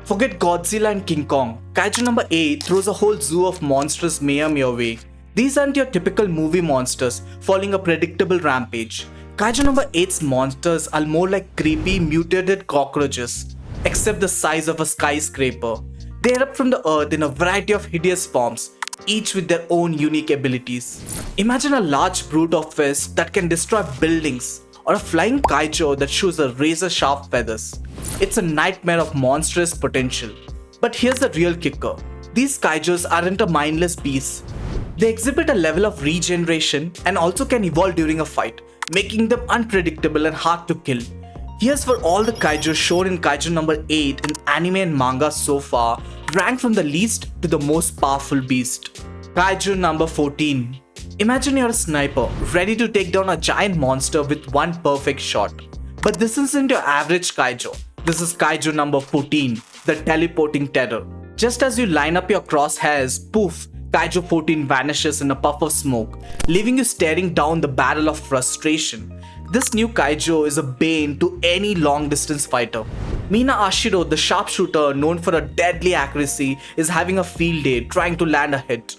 Forget Godzilla and King Kong. Kaiju number 8 throws a whole zoo of monstrous mayhem your way. These aren't your typical movie monsters following a predictable rampage. Kaiju number 8's monsters are more like creepy mutated cockroaches, except the size of a skyscraper. They erupt from the earth in a variety of hideous forms, each with their own unique abilities. Imagine a large brute of fists that can destroy buildings, or a flying kaiju that shoots a razor-sharp feathers. It's a nightmare of monstrous potential. But here's the real kicker. These kaijus aren't a mindless beasts. They exhibit a level of regeneration and also can evolve during a fight, making them unpredictable and hard to kill. Here's for all the kaiju shown in Kaiju number 8 in anime and manga so far, ranked from the least to the most powerful beast. Kaiju number 14. Imagine you're a sniper, ready to take down a giant monster with one perfect shot. But this isn't your average kaiju. This is Kaiju number 14, the teleporting terror. Just as you line up your crosshairs, poof, Kaiju 14 vanishes in a puff of smoke, leaving you staring down the barrel of frustration. This new kaiju is a bane to any long-distance fighter. Mina Ashiro, the sharpshooter known for her deadly accuracy, is having a field day trying to land a hit.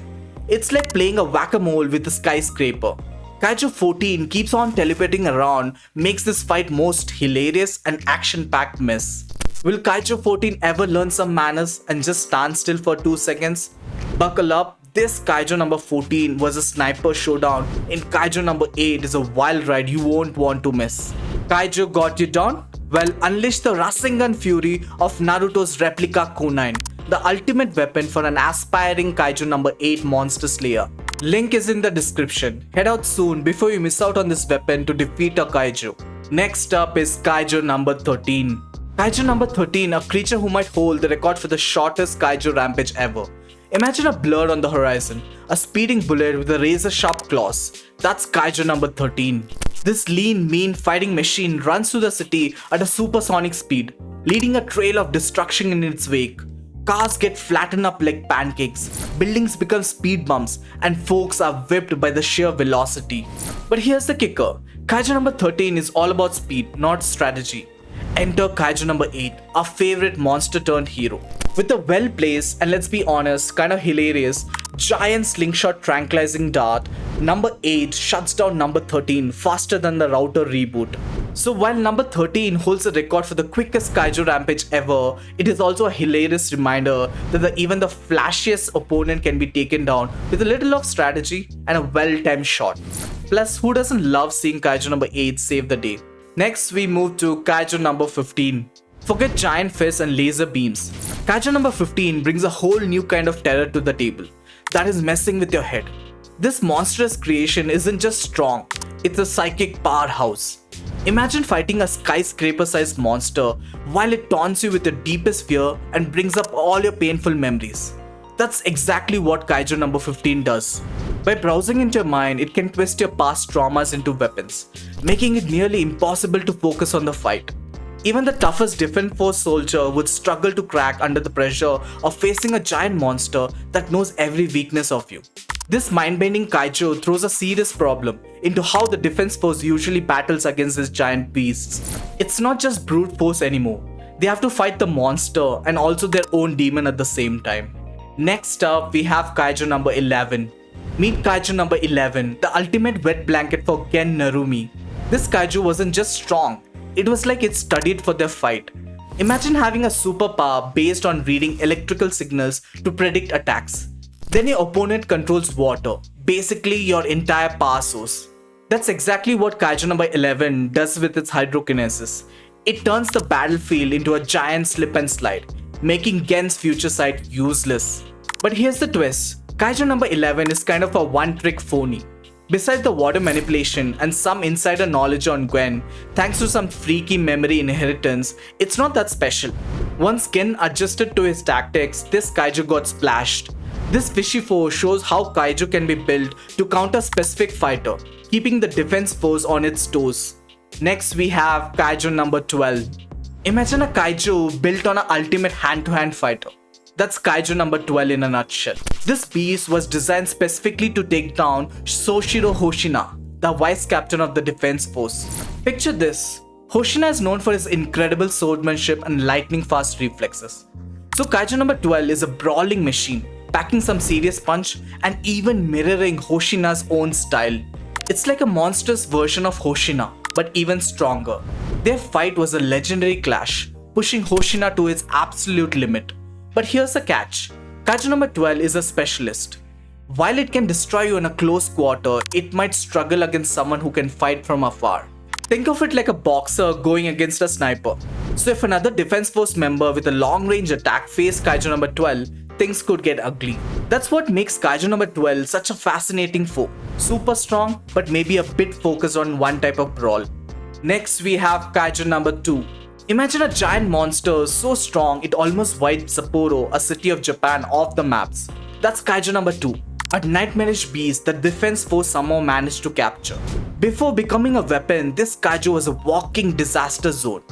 It's like playing a whack-a-mole with a skyscraper. Kaiju 14 keeps on teleporting around, makes this fight most hilarious and action-packed mess. Will Kaiju 14 ever learn some manners and just stand still for 2 seconds? Buckle up, this Kaiju number 14 was a sniper showdown in Kaiju number 8 is a wild ride you won't want to miss. Kaiju got you down? Well, unleash the Rasengan fury of Naruto's replica kunai, the ultimate weapon for an aspiring Kaiju number 8 monster slayer. Link is in the description. Head out soon before you miss out on this weapon to defeat a kaiju. Next up is Kaiju number 13. Kaiju number 13, a creature who might hold the record for the shortest kaiju rampage ever. Imagine a blur on the horizon, a speeding bullet with a razor-sharp claws. That's Kaiju number 13. This lean, mean fighting machine runs through the city at a supersonic speed, leading a trail of destruction in its wake. Cars get flattened up like pancakes, buildings become speed bumps, and folks are whipped by the sheer velocity. But here's the kicker. Kaiju number 13 is all about speed, not strategy. Enter Kaiju number 8, our favorite monster turned hero. With a well-placed and let's be honest, kind of hilarious, giant slingshot tranquilizing dart, number 8 shuts down number 13 faster than the router reboot. So while number 13 holds the record for the quickest kaiju rampage ever, it is also a hilarious reminder that even the flashiest opponent can be taken down with a little of strategy and a well-timed shot. Plus, who doesn't love seeing Kaiju number 8 save the day? Next, we move to Kaiju number 15. Forget giant fists and laser beams. Kaiju number 15 brings a whole new kind of terror to the table. That is messing with your head. This monstrous creation isn't just strong, it's a psychic powerhouse. Imagine fighting a skyscraper-sized monster while it taunts you with the deepest fear and brings up all your painful memories. That's exactly what Kaiju number 15 does. By browsing into your mind, it can twist your past traumas into weapons, making it nearly impossible to focus on the fight. Even the toughest Defense Force soldier would struggle to crack under the pressure of facing a giant monster that knows every weakness of you. This mind-bending kaiju throws a serious problem into how the Defense Force usually battles against these giant beasts. It's not just brute force anymore. They have to fight the monster and also their own demon at the same time. Next up, we have Kaiju number 11. Meet Kaiju number 11, the ultimate wet blanket for Gen Narumi. This kaiju wasn't just strong, it was like it studied for their fight. Imagine having a superpower based on reading electrical signals to predict attacks. Then your opponent controls water, basically your entire power source. That's exactly what Kaiju number 11 does with its hydrokinesis. It turns the battlefield into a giant slip and slide, making Gen's future sight useless. But here's the twist. Kaiju number 11 is kind of a one-trick phony. Besides the water manipulation and some insider knowledge on Gwen, thanks to some freaky memory inheritance, it's not that special. Once Gen adjusted to his tactics, this kaiju got splashed. This fishy foe shows how kaiju can be built to counter a specific fighter, keeping the defense force on its toes. Next we have Kaiju number 12. Imagine a kaiju built on an ultimate hand-to-hand fighter. That's Kaiju number 12 in a nutshell. This beast was designed specifically to take down Soshiro Hoshina, the vice captain of the defense force. Picture this. Hoshina is known for his incredible swordsmanship and lightning-fast reflexes. So Kaiju number 12 is a brawling machine, packing some serious punch and even mirroring Hoshina's own style. It's like a monstrous version of Hoshina, but even stronger. Their fight was a legendary clash, pushing Hoshina to its absolute limit. But here's a catch. Kaiju number 12 is a specialist. While it can destroy you in a close quarter, it might struggle against someone who can fight from afar. Think of it like a boxer going against a sniper. So if another defense force member with a long range attack faced Kaiju number 12, things could get ugly. That's what makes Kaiju number 12 such a fascinating foe. Super strong, but maybe a bit focused on one type of brawl. Next we have Kaiju number 2. Imagine a giant monster so strong it almost wiped Sapporo, a city of Japan, off the maps. That's Kaiju number 2. A nightmarish beast that defense force somehow managed to capture. Before becoming a weapon, this kaiju was a walking disaster zone.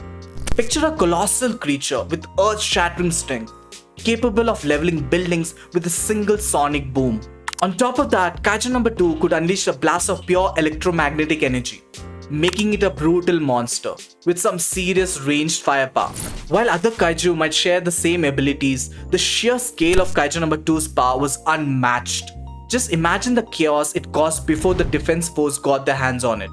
Picture a colossal creature with earth-shattering strength, capable of leveling buildings with a single sonic boom. On top of that, Kaiju number 2 could unleash a blast of pure electromagnetic energy, making it a brutal monster with some serious ranged firepower. While other kaiju might share the same abilities, the sheer scale of Kaiju number 2's power was unmatched. Just imagine the chaos it caused before the defense force got their hands on it.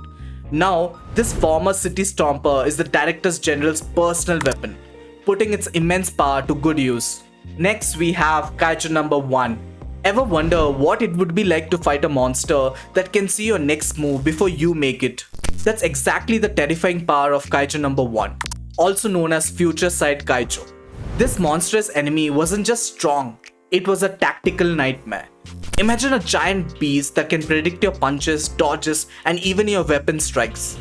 Now, this former city stomper is the Director General's personal weapon, putting its immense power to good use. Next, we have Kaiju number 1. Ever wonder what it would be like to fight a monster that can see your next move before you make it? That's exactly the terrifying power of Kaiju number 1, also known as Future Sight Kaiju. This monstrous enemy wasn't just strong, it was a tactical nightmare. Imagine a giant beast that can predict your punches, dodges, and even your weapon strikes.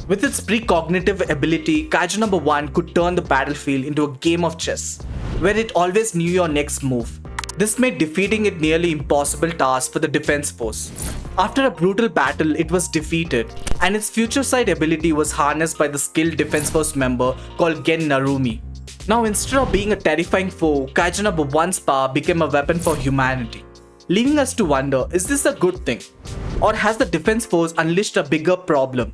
With its precognitive ability, Kaiju number 1 could turn the battlefield into a game of chess, where it always knew your next move. This made defeating it nearly impossible task for the defense force. After a brutal battle, it was defeated, and its future sight ability was harnessed by the skilled defense force member called Gen Narumi. Now, instead of being a terrifying foe, Kaiju number 1's power became a weapon for humanity. Leaving us to wonder, is this a good thing? Or has the defense force unleashed a bigger problem?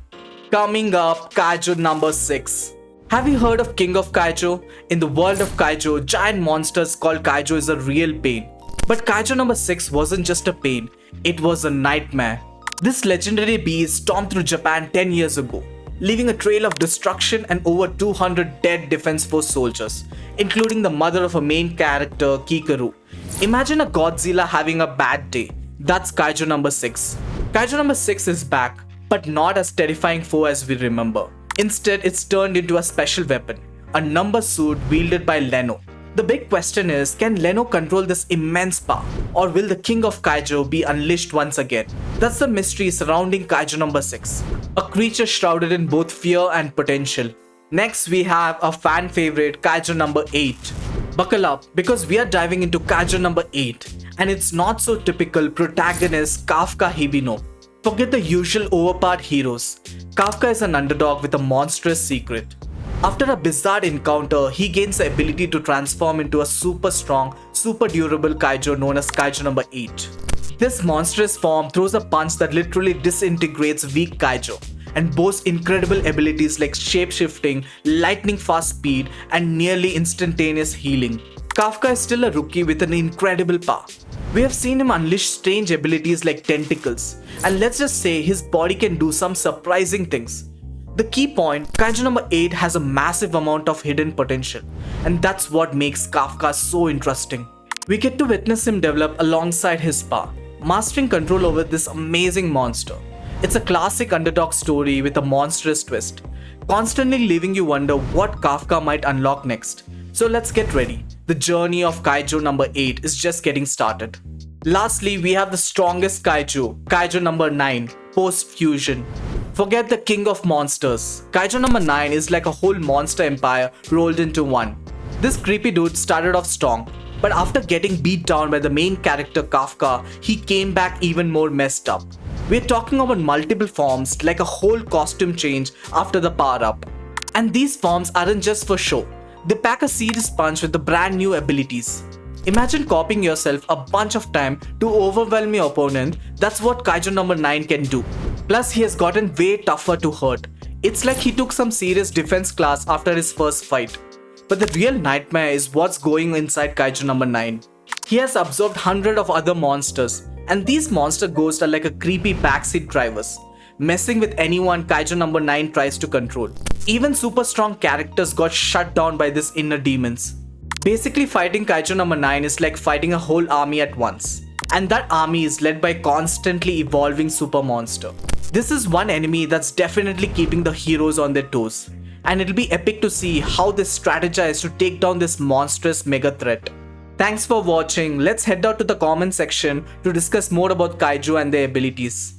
Coming up, Kaiju number 6. Have you heard of King of Kaiju? In the world of Kaiju, giant monsters called Kaiju is a real pain. But Kaiju number 6 wasn't just a pain, it was a nightmare. This legendary beast stormed through Japan 10 years ago, leaving a trail of destruction and over 200 dead defense force soldiers, including the mother of a main character, Kikaru. Imagine a Godzilla having a bad day. That's Kaiju number 6. Kaiju number 6 is back, but not as terrifying foe as we remember. Instead, it's turned into a special weapon, a number suit wielded by Leno. The big question is, can Leno control this immense power, or will the King of Kaiju be unleashed once again? That's the mystery surrounding Kaiju number 6, a creature shrouded in both fear and potential. Next, we have a fan favorite, Kaiju number 8. Buckle up, because we are diving into Kaiju number 8, and it's not so typical protagonist Kafka Hibino. Forget the usual overpowered heroes. Kafka is an underdog with a monstrous secret. After a bizarre encounter, he gains the ability to transform into a super strong, super durable kaiju known as Kaiju number 8. This monstrous form throws a punch that literally disintegrates weak kaiju and boasts incredible abilities like shape-shifting, lightning-fast speed, and nearly instantaneous healing. Kafka is still a rookie with an incredible power. We have seen him unleash strange abilities like tentacles, and let's just say his body can do some surprising things. The key point, Kaiju number 8 has a massive amount of hidden potential, and that's what makes Kafka so interesting. We get to witness him develop alongside his power, mastering control over this amazing monster. It's a classic underdog story with a monstrous twist, constantly leaving you wonder what Kafka might unlock next. So let's get ready. The journey of Kaiju number 8 is just getting started. Lastly, we have the strongest Kaiju, Kaiju number 9, Post-Fusion. Forget the king of monsters. Kaiju number 9 is like a whole monster empire rolled into one. This creepy dude started off strong, but after getting beat down by the main character Kafka, he came back even more messed up. We're talking about multiple forms, like a whole costume change after the power up. And these forms aren't just for show. They pack a serious punch with the brand new abilities. Imagine copying yourself a bunch of time to overwhelm your opponent. That's what Kaiju number 9 can do. Plus, he has gotten way tougher to hurt. It's like he took some serious defense class after his first fight. But the real nightmare is what's going inside Kaiju number 9. He has absorbed hundreds of other monsters, and these monster ghosts are like a creepy backseat drivers, messing with anyone Kaiju number 9 tries to control. Even super strong characters got shut down by these inner demons. Basically, fighting Kaiju number 9 is like fighting a whole army at once. And that army is led by constantly evolving super monster. This is one enemy that's definitely keeping the heroes on their toes. And it'll be epic to see how they strategize to take down this monstrous mega threat. Thanks for watching. Let's head out to the comment section to discuss more about Kaiju and their abilities.